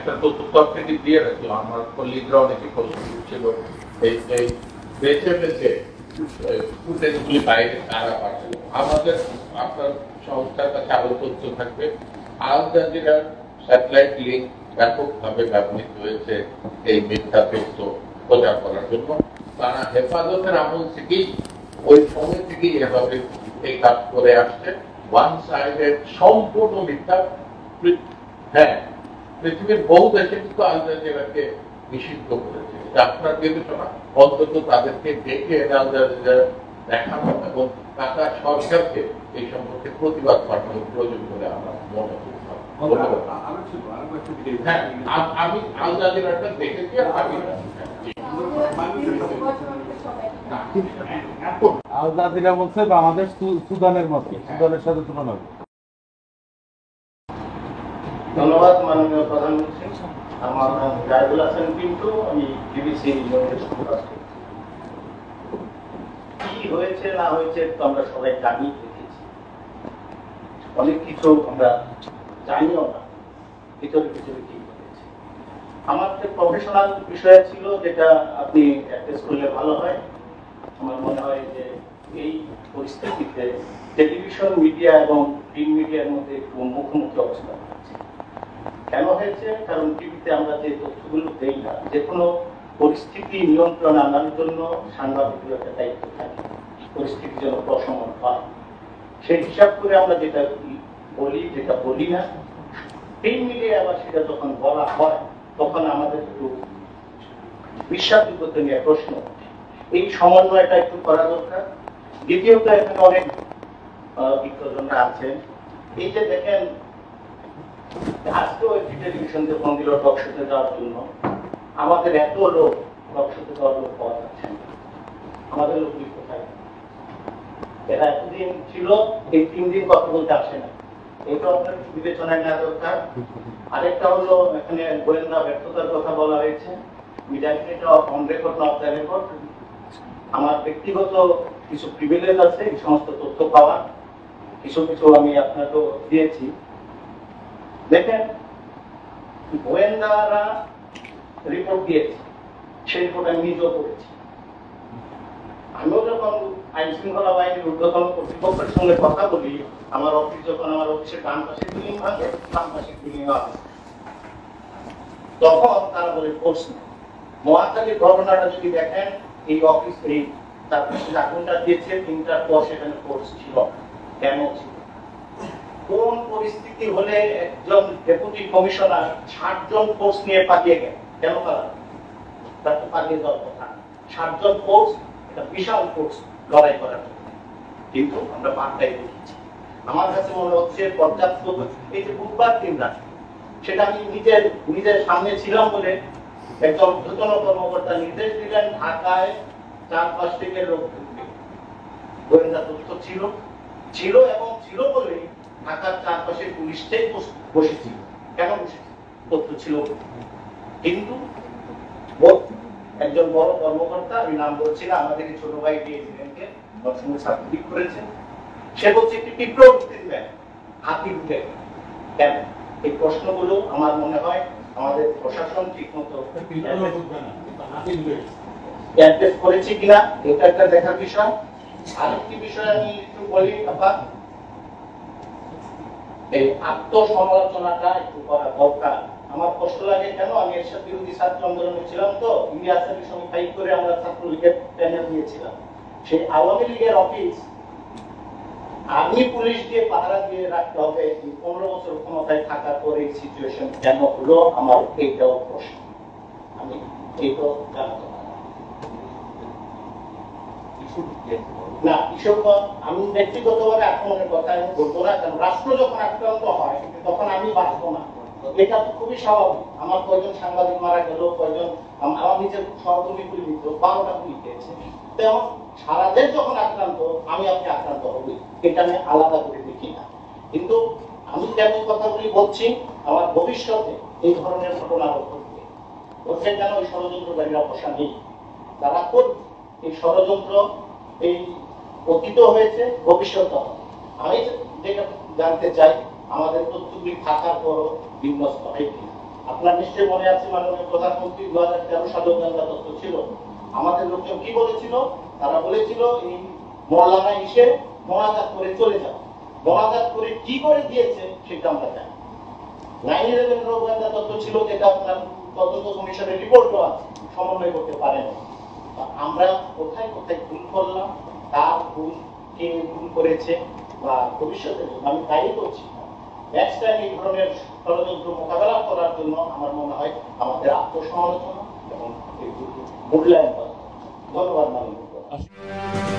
একটা তথ্য আপনাকে দিয়ে রাখলাম, আমার কলিগরা অনেকে প্রশ্ন ছিল এই বেছে বেছে ফুটেজগুলি বাইরে কারা পাঠালো। আমাদের আপনার সংস্থার কাছে আরো তথ্য থাকবে। আল জাজিরার স্যাটেলাইট লিঙ্ক ব্যাপকভাবে ব্যবহৃত হয়েছে এই মিথ্যা তথ্য প্রচার করার জন্য। তারা হেফাজতের আমল থেকেই ওই সময় থেকেই এভাবে এই কাজ করে আসছে। ওয়ান সাইডেড সম্পূর্ণ মিথ্যা। হ্যাঁ, পৃথিবীর বহু দেশে কিন্তু আল জাজিরাকে নিষিদ্ধ করেছে। আপনার বিবেচনা অন্তত তাদেরকে ডেকে আল জাজিরা দেখানো এবং কাতার সরকারকে এই সম্পর্কে প্রতিবাদ পাঠানোর প্রয়োজন বলে আমরা মনে করি। হ্যাঁ, আমি আল জাজিরাটা দেখেছি। আল জাজিরা বলছে আমাদের সুদানের মতো, সুদানের সাথে তুলনা হবে। ধন্যবাদ মাননীয় প্রধানমন্ত্রী। আমার নাম জাহিদুল হাসান পিন্টু, আমি বিবিসি কি হয়েছে না হয়েছে তো আমরা সবাই জানি, দেখেছি অনেক কিছু আমরা জানিও না ভিতরে ভিতরে কি হয়েছে। আমার যে প্রফেশনাল বিষয় ছিল যেটা আপনি অ্যাড্রেস করলে ভালো হয়। আমার মনে হয় যে এই পরিস্থিতিতে টেলিভিশন মিডিয়া এবং প্রিন্ট মিডিয়ার মধ্যে একটু মুখোমুখি অবস্থা হচ্ছে। কেন হয়েছে? কারণ টিভিতে আমরা যে তথ্যগুলো দেই না, যে কোনো পরিস্থিতি নিয়ন্ত্রণে আনার জন্য সাংবাদিকদের একটা দায়িত্ব থাকে, পরিস্থিতি যেন প্রশমন হয় সেই হিসাব করে আমরা যেটা বলি যেটা বলি না। প্রিন্ট মিডিয়া আবার সেটা যখন বলা হয় তখন আমাদের একটু বিশ্বাসযোগ্যতা নিয়ে প্রশ্ন, এই সমন্বয়টা একটু করা দরকার। দ্বিতীয়ত এখানে অনেক বিজ্ঞজনরা আছেন, এই যে দেখেন আজকেও একটি টেলিভিশন যে ফোন দিল টক শোতে যাওয়ার জন্য, আমাদের এত লোক টক শোতে যাওয়ার লোক পাওয়া যাচ্ছে না। আমাদের লোকগুলি কোথায়? এরা এতদিন ছিল, এই 3 দিন কথা বলতে আসে না, এটা আপনার বিবেচনায় নেওয়া দরকার। আরেকটা হলো এখানে গোয়েন্দা ব্যর্থতার কথা বলা হয়েছে, মিডিয়া অন রেকর্ড না অফ দ্য রেকর্ড। আমার ব্যক্তিগত কিছু প্রিভিলেজ আছে এই সমস্ত তথ্য পাওয়ার, কিছু কিছু আমি আপনাকে দিয়েছি। দেখেন, গোয়েন্দারা রিপোর্ট দিয়েছে, সেই রিপোর্ট আমি নিজেও করেছি। আমিও যখন আইন শৃঙ্খলা বাহিনীর ঊর্ধ্বতন কর্তৃপক্ষের সঙ্গে কথা বলি, আমার অফিস যখন আমার অফিসের ডান পাশে বিল্ডিং ভাঙে, বাম পাশে বিল্ডিং আছে, তখন তারা বলে ফোর্স নেই। মহাখালীর ঘটনাটা যদি দেখেন, এই অফিস এই তার পাশে আগুনটা দিয়েছে, 3টার পর সেখানে ফোর্স ছিল। কেন ছিল? কোন পরিস্থিতি হলে একজন ডেপুটি কমিশনার 60 জন ফোর্স নিয়ে পালিয়ে গেল? কেন পালালো? তার তো পালিয়ে যাওয়ার কথা। 60 জন ফোর্স, এটা বিশাল ফোর্স লড়াই করার জন্য, কিন্তু আমরা বার্তায় দেখেছি। আমার কাছে মনে হচ্ছে পর্যাপ্ত, এই যে বুধবার দিন রাতে, সেটা আমি নিজের সামনে ছিলাম বলে একজন ঊর্ধ্বতন কর্মকর্তা নির্দেশ দিলেন ঢাকায় 4-5 থেকে লোক ঢুকবে। গোয়েন্দা তথ্য ছিল এবং ছিল বলেই ঢাকার চারপাশে পুলিশটাই বসেছিল। কেন বসেছিল? তথ্য ছিল। কিন্তু একজন বড় কর্মকর্তা, আমি নাম বলছি না, আমাদের ছোট ভাই ডিএসিএনকে সঙ্গে সার্টিফিকেট করেছেন, সে বলছে একটি তীব্র উঠতে দিবেন, হাতি উঠে। কেন? এই প্রশ্নগুলো আমার মনে হয় আমাদের প্রশাসন ঠিক মতো অ্যাড্রেস করেছে কিনা, এটা একটা দেখার বিষয়। আরেকটি বিষয় আমি একটু বলি, এই আত্মসমালোচনাটা একটু করা দরকার। আমার কষ্ট লাগে কেন, আমি এরশাদ বিরোধী ছাত্র আন্দোলনে ছিলাম, তো ইলিয়াসের সঙ্গে ফাইট করে আমরা ছাত্রলীগের প্যানেল দিয়েছিলাম। সেই আওয়ামী লীগের অফিস আর্মি পুলিশ দিয়ে পাহারা দিয়ে রাখতে হবে, 15 বছর ক্ষমতায় থাকার পরে এই সিচুয়েশন কেন হলো, আমার এইটাও প্রশ্ন। আমি এইটাও জানতে না, কিশোরগঞ্জ আমি ব্যক্তিগতভাবে আক্রমণের কথা আমি বলবো না, কারণ রাষ্ট্র যখন আক্রান্ত হয় তখন আমি বাঁচবো না, এটা তো খুবই স্বাভাবিক। আমার কয়জন সাংবাদিক মারা গেল, কয়জন আমার নিজের সহকর্মীগুলি মৃত, 12টা গুলি খেয়েছে। তেমন সারা দেশ যখন আক্রান্ত, আমি আপনি আক্রান্ত হবি, এটা আমি আলাদা করে দেখি না। কিন্তু আমি যেমন কথাগুলি বলছি, আমার ভবিষ্যতে এই ধরনের ঘটনা ঘটবে, ঘটছে কেন ওই ষড়যন্ত্রকারীরা বসা নেই, তারা করবে। এই ষড়যন্ত্র এই অতীত হয়েছে, ভবিষ্যৎ হবে। আমি যেটা জানতে চাই, আমাদের তথ্যগুলি থাকার পরও বিন্যস্ত হয় কিনা। আপনার নিশ্চয়ই মনে আছে মাননীয় প্রধানমন্ত্রী 2013 সালে গোয়েন্দা তথ্য ছিল। আমাদের লোকজন কি বলেছিল? তারা বলেছিল এই মহল্লায় এসে মোনাজাত করে চলে যাও। মোনাজাত করে কি করে দিয়েছে সেটা আমরা জানি। 9/11 গোয়েন্দা তথ্য ছিল, যেটা আপনার তদন্ত কমিশনের রিপোর্টও আছে, সমন্বয় করতে পারেন। আমরা কোথায় কোথায় ভুল করলাম, কার ভুল, কে ভুল করেছে, বা ভবিষ্যতে আমি তাই করছি নেক্সট টাইম এই ধরনের ষড়যন্ত্র মোকাবেলা করার জন্য আমার মনে হয় আমাদের আত্মসমালোচনা এবং মূল্যায়ন করা। ধন্যবাদ মাননীয়।